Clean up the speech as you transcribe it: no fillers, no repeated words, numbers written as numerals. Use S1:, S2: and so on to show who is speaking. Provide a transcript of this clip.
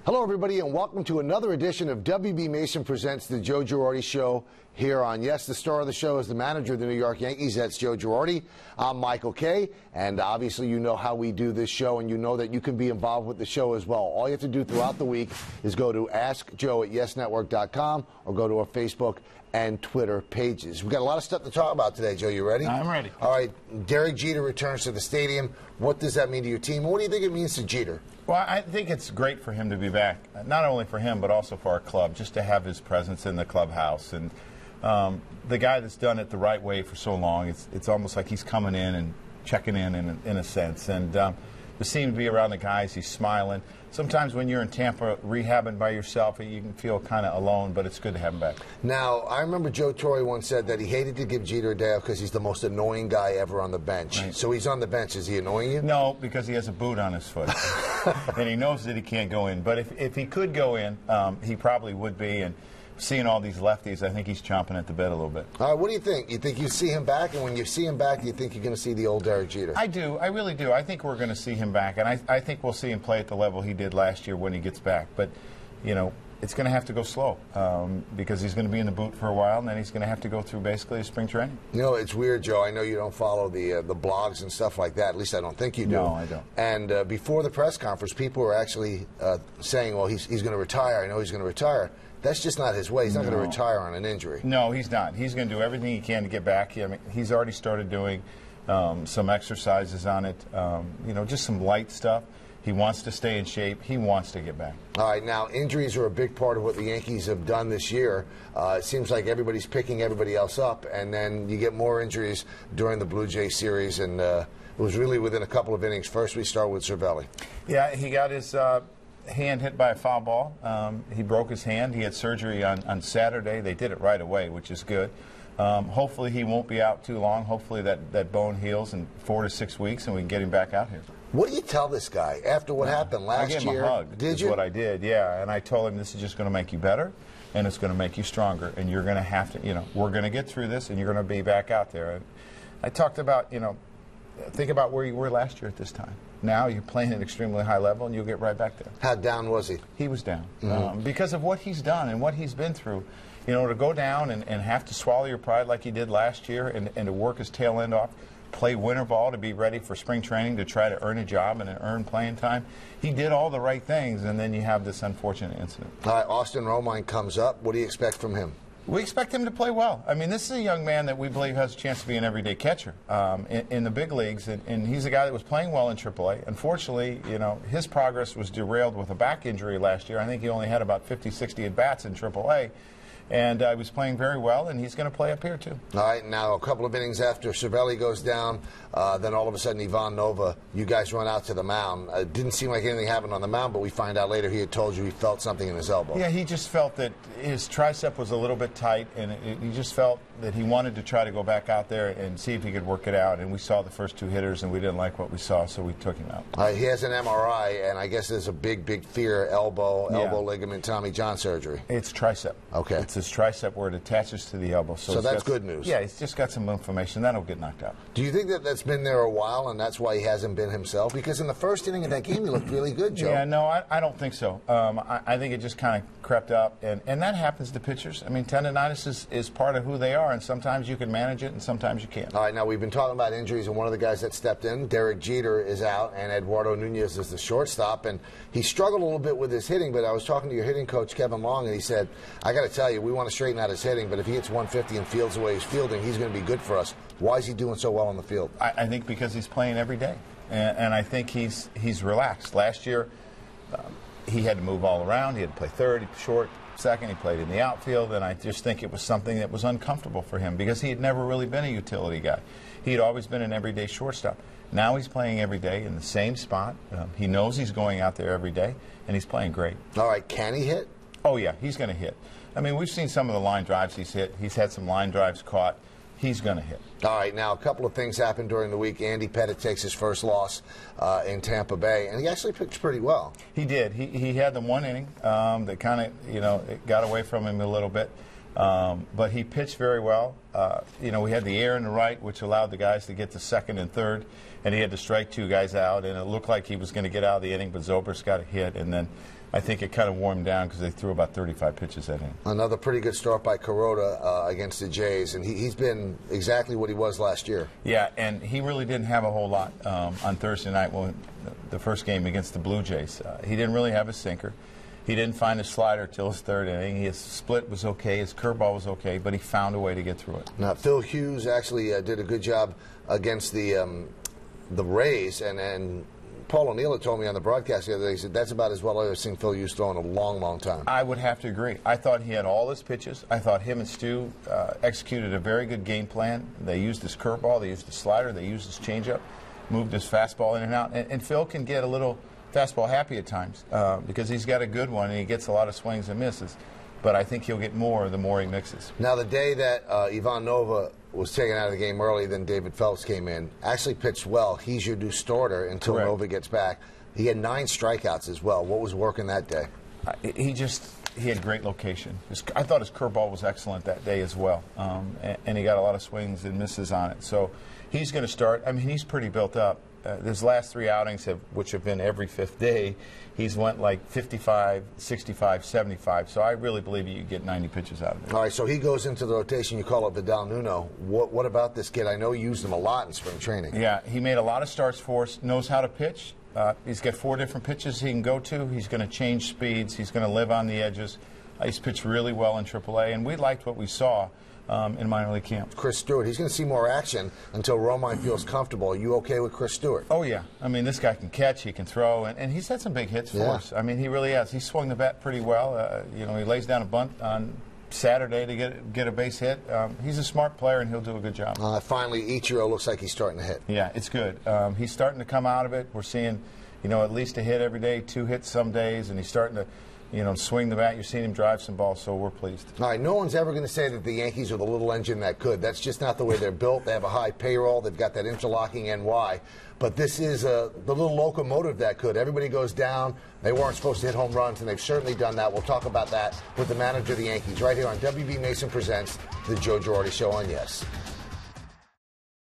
S1: Hello, everybody, and welcome to another edition of WB Mason Presents the Joe Girardi Show here on, yes, the star of the show is the manager of the New York Yankees. That's Joe Girardi. I'm Michael Kay, and obviously you know how we do this show, and you know that you can be involved with the show as well. All you have to do throughout the week is go to AskJoe@YesNetwork.com or go to our Facebook and Twitter pages. We've got a lot of stuff to talk about today, Joe. You ready?
S2: I'm ready.
S1: All right, Derek Jeter returns to the stadium. What does that mean to your team? What do you think it means to Jeter?
S2: Well, I think it's great for him to be back, not only for him but also for our club, just to have his presence in the clubhouse. And the guy that's done it the right way for so long, it's almost like he's coming in and checking in a sense. And to see him be around the guys, he's smiling. Sometimes when you're in Tampa rehabbing by yourself, you can feel kind of alone, but it's good to have him back.
S1: Now, I remember Joe Torre once said that he hated to give Jeter a day off because he's the most annoying guy ever on the bench. Right. So he's on the bench. Is he annoying you?
S2: No, because he has a boot on his foot. And he knows that he can't go in. But if he could go in, he probably would be. And seeing all these lefties, I think he's chomping at the bit a little bit.
S1: All right, what do you think? You think you see him back? And when you see him back, you think you're going to see the old Derek Jeter?
S2: I do. I really do. I think we're going to see him back. And I think we'll see him play at the level he did last year when he gets back. But, you know, it's going to have to go slow because he's going to be in the boot for a while, and then he's going to have to go through basically a spring training.
S1: You know, it's weird, Joe. I know you don't follow the blogs and stuff like that. At least I don't think you do.
S2: No, I don't.
S1: And before the press conference, people were actually saying, well, he's going to retire. I know he's going to retire. That's just not his way. He's not going to retire on an injury.
S2: No, he's not. He's going to do everything he can to get back. I mean, he's already started doing some exercises on it, you know, just some light stuff. He wants to stay in shape. He wants to get back.
S1: All right, now injuries are a big part of what the Yankees have done this year. It seems like everybody's picking everybody else up, and then you get more injuries during the Blue Jay series, and it was really within a couple of innings. First, we start with Cervelli.
S2: Yeah, he got his hand hit by a foul ball. He broke his hand. He had surgery on Saturday. They did it right away, which is good. Hopefully he won't be out too long. Hopefully that bone heals in 4 to 6 weeks and we can get him back out here.
S1: What do you tell this guy after what happened last year?
S2: I gave him a hug.
S1: Did you?
S2: What I did, yeah. And I told him this is just going to make you better and it's going to make you stronger. And you're going to have to, you know, we're going to get through this and you're going to be back out there. And I talked about, you know, think about where you were last year at this time. Now you're playing at an extremely high level, and you'll get right back there.
S1: How down was he?
S2: He was down. Because of what he's done and what he's been through. You know, to go down and have to swallow your pride like he did last year and to work his tail end off, play winter ball to be ready for spring training to try to earn a job and earn playing time. He did all the right things, and then you have this unfortunate incident.
S1: All right, Austin Romine comes up. What do you expect from him?
S2: We expect him to play well. I mean, this is a young man that we believe has a chance to be an everyday catcher in the big leagues, and he's a guy that was playing well in AAA. Unfortunately, you know, his progress was derailed with a back injury last year. I think he only had about 50, 60 at-bats in AAA. And he was playing very well, and he's going to play up here, too.
S1: All right, now a couple of innings after Cervelli goes down, then all of a sudden Ivan Nova, you guys run out to the mound. It didn't seem like anything happened on the mound, but we find out later he had told you he felt something in his elbow.
S2: Yeah, he just felt that his tricep was a little bit tight, and he just felt that he wanted to try to go back out there and see if he could work it out. And we saw the first two hitters, and we didn't like what we saw, so we took him out.
S1: He has an MRI, and I guess there's a big, big fear, elbow ligament, Tommy John surgery.
S2: It's tricep.
S1: Okay.
S2: It's his tricep where it attaches to the elbow.
S1: So that's good news.
S2: Yeah, he's just got some inflammation. That'll get knocked out.
S1: Do you think that that's been there a while, and that's why he hasn't been himself? Because in the first inning of that game, he looked really good, Joe.
S2: Yeah, no, I don't think so. I think it just kind of crept up, and that happens to pitchers. I mean, tendonitis is part of who they are, and sometimes you can manage it, and sometimes you can't.
S1: All right, now we've been talking about injuries, and one of the guys that stepped in, Derek Jeter, is out, and Eduardo Nunez is the shortstop, and he struggled a little bit with his hitting, but I was talking to your hitting coach, Kevin Long, and he said, I got to tell you, we want to straighten out his hitting, but if he hits 150 and fields the way he's fielding, he's going to be good for us. Why is he doing so well on the field?
S2: I think because he's playing every day, and I think he's relaxed. Last year, he had to move all around. He had to play third, short, second. He played in the outfield, and I just think it was something that was uncomfortable for him because he had never really been a utility guy. He had always been an everyday shortstop. Now he's playing every day in the same spot. He knows he's going out there every day, and he's playing great.
S1: All right, can he hit?
S2: Oh, yeah, he's going to hit. I mean, we've seen some of the line drives he's hit. He's had some line drives caught. He's going to hit.
S1: All right, now a couple of things happened during the week. Andy Pettitte takes his first loss in Tampa Bay, and he actually pitched pretty well.
S2: He did. He had the one inning that kind of, you know, it got away from him a little bit. But he pitched very well. We had the air in the right, which allowed the guys to get to second and third, and he had to strike 2 guys out, and it looked like he was going to get out of the inning, but Zobrist got a hit, and then I think it kind of wore him down because they threw about 35 pitches at him.
S1: Another pretty good start by Kuroda against the Jays, and he's been exactly what he was last year.
S2: Yeah, and he really didn't have a whole lot on Thursday night, the first game against the Blue Jays. He didn't really have a sinker. He didn't find his slider till his 3rd inning. His split was okay. His curveball was okay, but he found a way to get through it.
S1: Now, Phil Hughes actually did a good job against the Rays, and Paul O'Neill had told me on the broadcast the other day, he said that's about as well I've ever seen Phil Hughes throw in a long, long time.
S2: I would have to agree. I thought he had all his pitches. I thought him and Stu executed a very good game plan. They used his curveball, they used his slider, they used his changeup, moved his fastball in and out. And Phil can get a little fastball happy at times because he's got a good one and he gets a lot of swings and misses. But I think he'll get more the more he mixes.
S1: Now, the day that Ivan Nova was taken out of the game early, then David Phelps came in, actually pitched well. He's your new starter until
S2: Correct.
S1: Nova gets back. He had 9 strikeouts as well. What was working that day?
S2: He had great location. I thought his curveball was excellent that day as well, and he got a lot of swings and misses on it. So he's going to start. I mean, he's pretty built up. His last 3 outings, which have been every 5th day, he's went like 55, 65, 75. So I really believe you get 90 pitches out of it.
S1: All right, so he goes into the rotation. You call it Vidal Nuno. What about this kid? I know you used him a lot in spring training.
S2: Yeah, he made a lot of starts for us, knows how to pitch. He's got 4 different pitches he can go to. He's going to change speeds. He's going to live on the edges. He's pitched really well in AAA, and we liked what we saw in minor league camp.
S1: Chris Stewart, he's going to see more action until Romine feels comfortable. Are you okay with Chris Stewart?
S2: Oh, yeah. I mean, this guy can catch, he can throw, and he's had some big hits for us. I mean, he really has. He swung the bat pretty well. He lays down a bunt on Saturday to get a base hit. He's a smart player, and he'll do a good job.
S1: Finally, Ichiro looks like he's starting to hit.
S2: Yeah, it's good. He's starting to come out of it. We're seeing, at least a hit every day, 2 hits some days, and he's starting to swing the bat. You're seeing him drive some balls, so we're pleased.
S1: All right, no one's ever going to say that the Yankees are the little engine that could. That's just not the way they're built. They have a high payroll. They've got that interlocking NY. But this is the little locomotive that could. Everybody goes down. They weren't supposed to hit home runs, and they've certainly done that. We'll talk about that with the manager of the Yankees right here on WB Mason Presents The Joe Girardi Show on Yes.